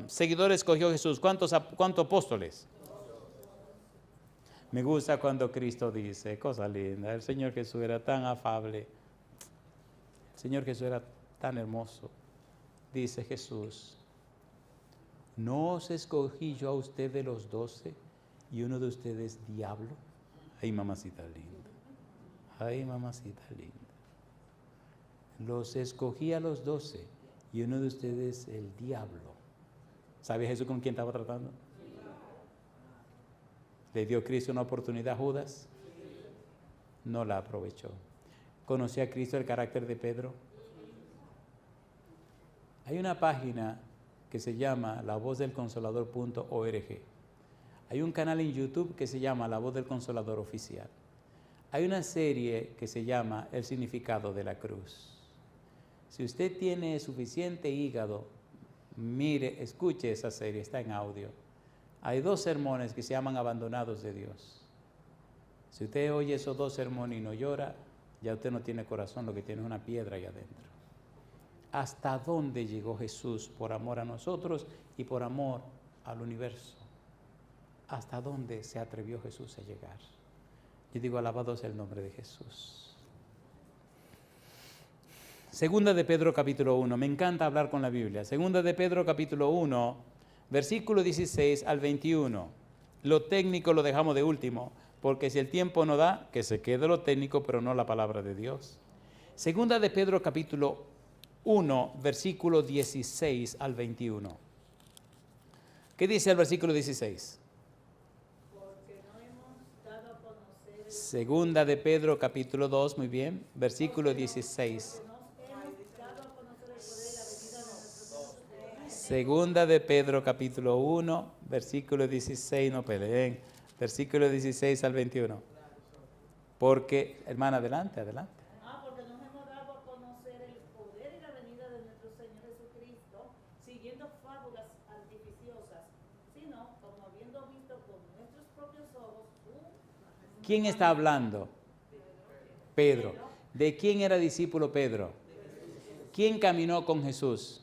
seguidores cogió Jesús? ¿Cuántos apóstoles? Me gusta cuando Cristo dice, cosa linda, el Señor Jesús era tan afable, el Señor Jesús era tan hermoso. Dice Jesús, ¿no os escogí yo a ustedes de los 12 y uno de ustedes diablo? Ay, mamacita linda, ay, mamacita linda. Los escogí a los 12 y uno de ustedes el diablo. ¿Sabe Jesús con quién estaba tratando? ¿Le dio Cristo una oportunidad a Judas? No la aprovechó. ¿Conoció a Cristo el carácter de Pedro? Hay una página que se llama lavozdelconsolador.org. Hay un canal en YouTube que se llama La Voz del Consolador Oficial. Hay una serie que se llama El Significado de la Cruz. Si usted tiene suficiente hígado, mire, escuche esa serie, está en audio. Hay 2 sermones que se llaman Abandonados de Dios. Si usted oye esos 2 sermones y no llora, ya usted no tiene corazón, lo que tiene es una piedra ahí adentro. ¿Hasta dónde llegó Jesús por amor a nosotros y por amor al universo? ¿Hasta dónde se atrevió Jesús a llegar? Yo digo, alabado sea el nombre de Jesús. Segunda de Pedro capítulo 1, me encanta hablar con la Biblia. Segunda de Pedro capítulo 1, versículo 16 al 21. Lo técnico lo dejamos de último, porque si el tiempo no da, que se quede lo técnico, pero no la palabra de Dios. Segunda de Pedro capítulo 1, versículo 16 al 21. ¿Qué dice el versículo 16? Porque no hemos dado a conocer Segunda de Pedro capítulo 2, muy bien, versículo 16. Segunda de Pedro capítulo 1, versículo 16, no peleen, versículo 16 al 21. Porque, hermana, adelante. porque nos hemos dado a conocer el poder y la venida de nuestro Señor Jesucristo, siguiendo fábulas artificiosas, sino como habiendo visto con nuestros propios ojos ¿Quién está hablando? Pedro. ¿De quién era discípulo Pedro? ¿Quién caminó con Jesús?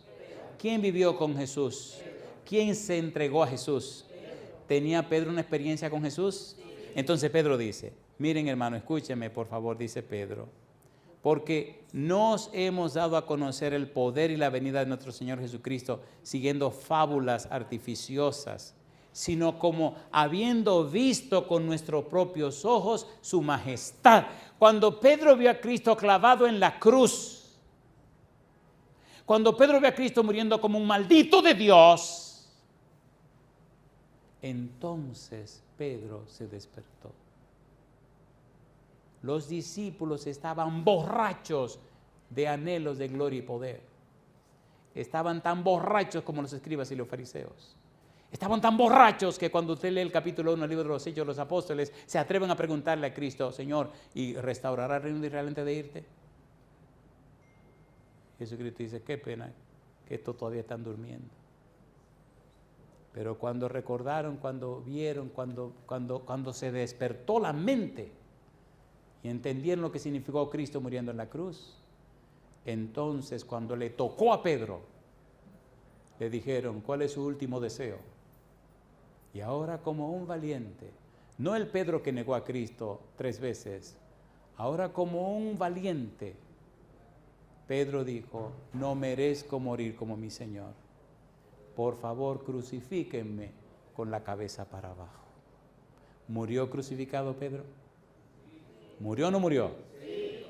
¿Quién vivió con Jesús? ¿Quién se entregó a Jesús? ¿Tenía Pedro una experiencia con Jesús? Entonces Pedro dice, miren hermano, escúchenme por favor, dice Pedro, porque nos hemos dado a conocer el poder y la venida de nuestro Señor Jesucristo siguiendo fábulas artificiosas, sino como habiendo visto con nuestros propios ojos su majestad. Cuando Pedro vio a Cristo clavado en la cruz, cuando Pedro ve a Cristo muriendo como un maldito de Dios, entonces Pedro se despertó. Los discípulos estaban borrachos de anhelos de gloria y poder. Estaban tan borrachos como los escribas y los fariseos. Estaban tan borrachos que cuando usted lee el capítulo 1 del libro de los Hechos de los Apóstoles, se atreven a preguntarle a Cristo, Señor, ¿y restaurará el reino de Israel antes de irte? Jesucristo dice, qué pena que estos todavía están durmiendo. Pero cuando recordaron, cuando vieron, cuando se despertó la mente y entendieron lo que significó Cristo muriendo en la cruz, entonces cuando le tocó a Pedro, le dijeron, ¿cuál es su último deseo? Y ahora como un valiente, no el Pedro que negó a Cristo 3 veces, ahora como un valiente, Pedro dijo, no merezco morir como mi Señor. Por favor, crucifíquenme con la cabeza para abajo. ¿Murió crucificado Pedro? ¿Murió o no murió? Sí.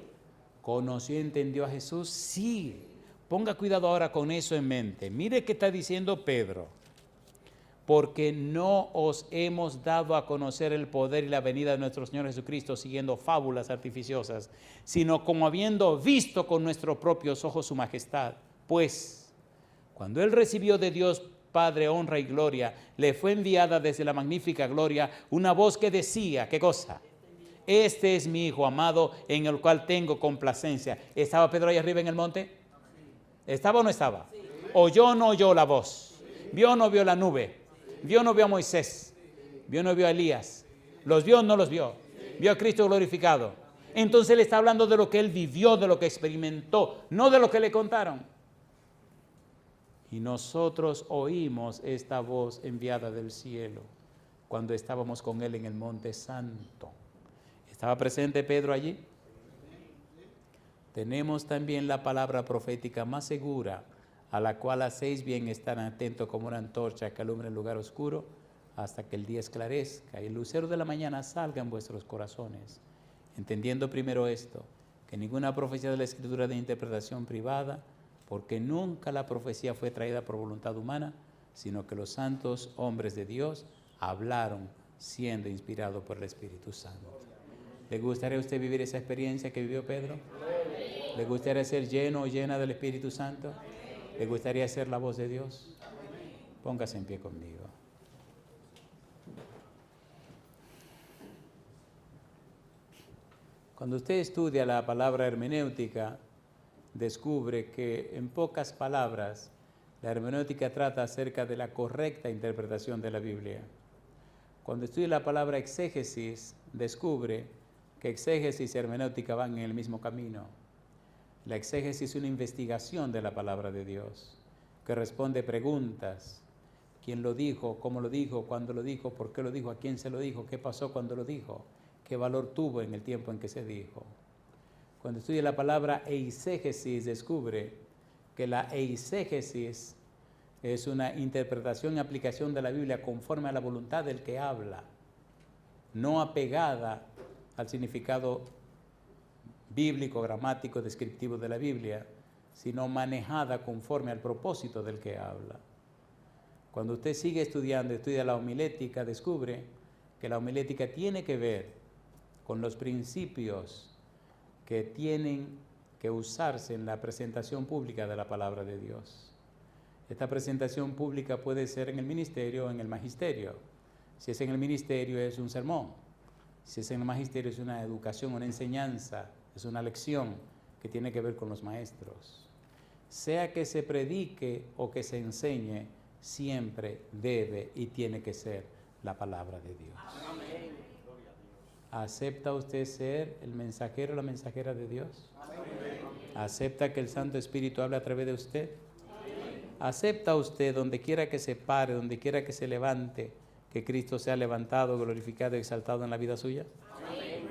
¿Conoció y entendió a Jesús? Sí. Ponga cuidado ahora con eso en mente. Mire qué está diciendo Pedro. Porque no os hemos dado a conocer el poder y la venida de nuestro Señor Jesucristo siguiendo fábulas artificiosas, sino como habiendo visto con nuestros propios ojos su majestad. Pues, cuando Él recibió de Dios Padre honra y gloria, le fue enviada desde la magnífica gloria una voz que decía, ¿qué cosa? Este es mi Hijo amado en el cual tengo complacencia. ¿Estaba Pedro ahí arriba en el monte? ¿Estaba o no estaba? ¿Oyó o no oyó la voz? ¿Vio o no vio la nube? ¿Vio o no vio a Moisés? ¿Vio o no vio a Elías? ¿Los vio o no los vio? ¿Vio a Cristo glorificado? Entonces él está hablando de lo que él vivió, de lo que experimentó, no de lo que le contaron. Y nosotros oímos esta voz enviada del cielo cuando estábamos con él en el Monte Santo. ¿Estaba presente Pedro allí? Tenemos también la palabra profética más segura, a la cual hacéis bien estar atentos como una antorcha que alumbra el lugar oscuro hasta que el día esclarezca y el lucero de la mañana salga en vuestros corazones. Entendiendo primero esto, que ninguna profecía de la Escritura de interpretación privada, porque nunca la profecía fue traída por voluntad humana, sino que los santos hombres de Dios hablaron siendo inspirados por el Espíritu Santo. ¿Le gustaría a usted vivir esa experiencia que vivió Pedro? ¿Le gustaría ser lleno o llena del Espíritu Santo? ¿Le gustaría ser la voz de Dios? Póngase en pie conmigo. Cuando usted estudia la palabra hermenéutica, descubre que en pocas palabras la hermenéutica trata acerca de la correcta interpretación de la Biblia. Cuando estudia la palabra exégesis, descubre que exégesis y hermenéutica van en el mismo camino. La exégesis es una investigación de la palabra de Dios, que responde preguntas. ¿Quién lo dijo? ¿Cómo lo dijo? ¿Cuándo lo dijo? ¿Por qué lo dijo? ¿A quién se lo dijo? ¿Qué pasó cuando lo dijo? ¿Qué valor tuvo en el tiempo en que se dijo? Cuando estudia la palabra eisegesis, descubre que la eisegesis Es una interpretación y aplicación de la Biblia conforme a la voluntad del que habla, no apegada al significado bíblico, gramático, descriptivo de la Biblia, sino manejada conforme al propósito del que habla. Cuando usted sigue estudiando, estudia la homilética, descubre que la homilética tiene que ver con los principios que tienen que usarse en la presentación pública de la palabra de Dios. Esta presentación pública puede ser en el ministerio o en el magisterio. Si es en el ministerio es un sermón. Si es en el magisterio es una educación, una enseñanza, es una lección que tiene que ver con los maestros. Sea que se predique o que se enseñe, siempre debe y tiene que ser la palabra de Dios. Amén. ¿Acepta usted ser el mensajero o la mensajera de Dios? Amén. ¿Acepta que el Santo Espíritu hable a través de usted? Amén. ¿Acepta usted donde quiera que se pare, donde quiera que se levante, que Cristo sea levantado, glorificado y exaltado en la vida suya? Amén.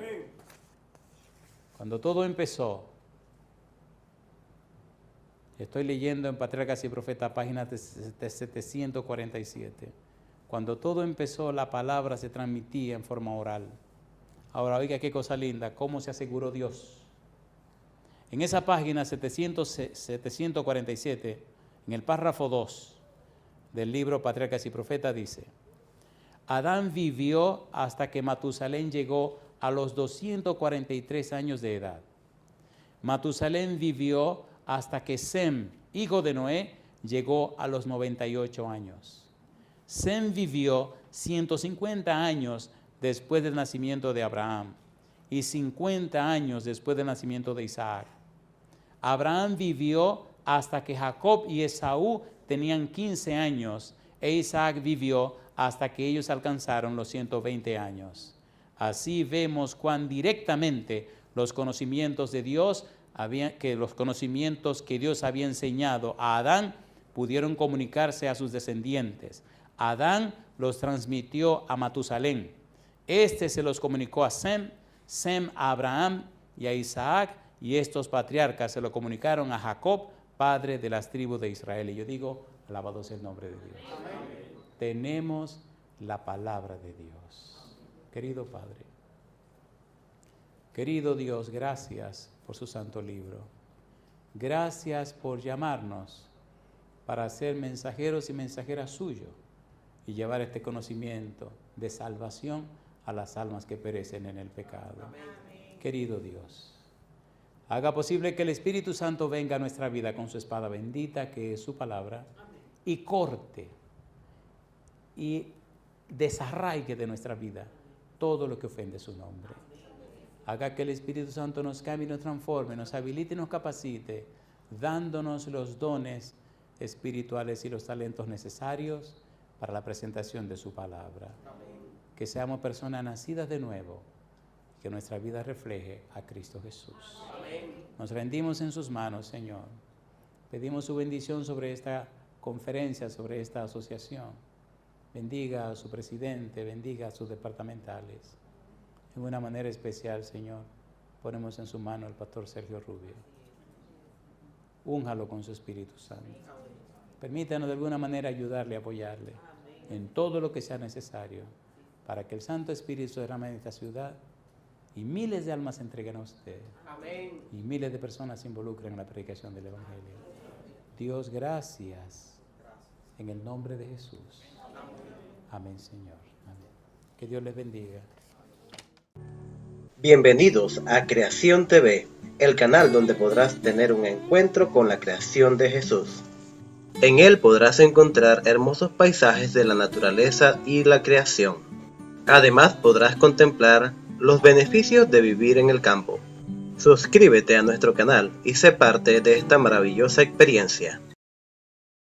Cuando todo empezó, estoy leyendo en Patriarcas y Profetas, página 747. Cuando todo empezó, la palabra se transmitía en forma oral. Ahora, oiga qué cosa linda, cómo se aseguró Dios. En esa página 747, en el párrafo 2 del libro Patriarcas y Profetas dice: Adán vivió hasta que Matusalén llegó a los 243 años de edad. Matusalén vivió hasta que Sem, hijo de Noé, llegó a los 98 años. Sem vivió 150 años después del nacimiento de Abraham y 50 años después del nacimiento de Isaac. Abraham vivió hasta que Jacob y Esaú tenían 15 años e Isaac vivió hasta que ellos alcanzaron los 120 años. Así vemos cuán directamente los conocimientos de Dios los conocimientos que Dios había enseñado a Adán pudieron comunicarse a sus descendientes. Adán los transmitió a Matusalén. Este se los comunicó a Sem, Sem a Abraham y a Isaac, y estos patriarcas se lo comunicaron a Jacob, padre de las tribus de Israel. Y yo digo, alabado sea el nombre de Dios. Amén. Tenemos la palabra de Dios. Querido Padre, querido Dios, gracias por su santo libro. Gracias por llamarnos para ser mensajeros y mensajeras suyos y llevar este conocimiento de salvación a las almas que perecen en el pecado. Amén. Querido Dios, haga posible que el Espíritu Santo venga a nuestra vida con su espada bendita, que es su palabra, amén, y corte y desarraigue de nuestra vida todo lo que ofende su nombre. Haga que el Espíritu Santo nos cambie, nos transforme, nos habilite y nos capacite, dándonos los dones espirituales y los talentos necesarios para la presentación de su palabra. Amén. Que seamos personas nacidas de nuevo, que nuestra vida refleje a Cristo Jesús. Amén. Nos rendimos en sus manos, Señor. Pedimos su bendición sobre esta conferencia, sobre esta asociación. Bendiga a su presidente, bendiga a sus departamentales. En una manera especial, Señor, ponemos en su mano al pastor Sergio Rubio. Únjalo con su Espíritu Santo. Permítanos de alguna manera ayudarle, apoyarle en todo lo que sea necesario para que el Santo Espíritu se derrame en esta ciudad y miles de almas se entreguen a usted. Amén. Y miles de personas se involucren en la predicación del Evangelio. Dios, gracias. En el nombre de Jesús. Amén, Señor. Amén. Que Dios les bendiga. Bienvenidos a Creación TV, el canal donde podrás tener un encuentro con la creación de Jesús. En él podrás encontrar hermosos paisajes de la naturaleza y la creación. Además podrás contemplar los beneficios de vivir en el campo. Suscríbete a nuestro canal y sé parte de esta maravillosa experiencia.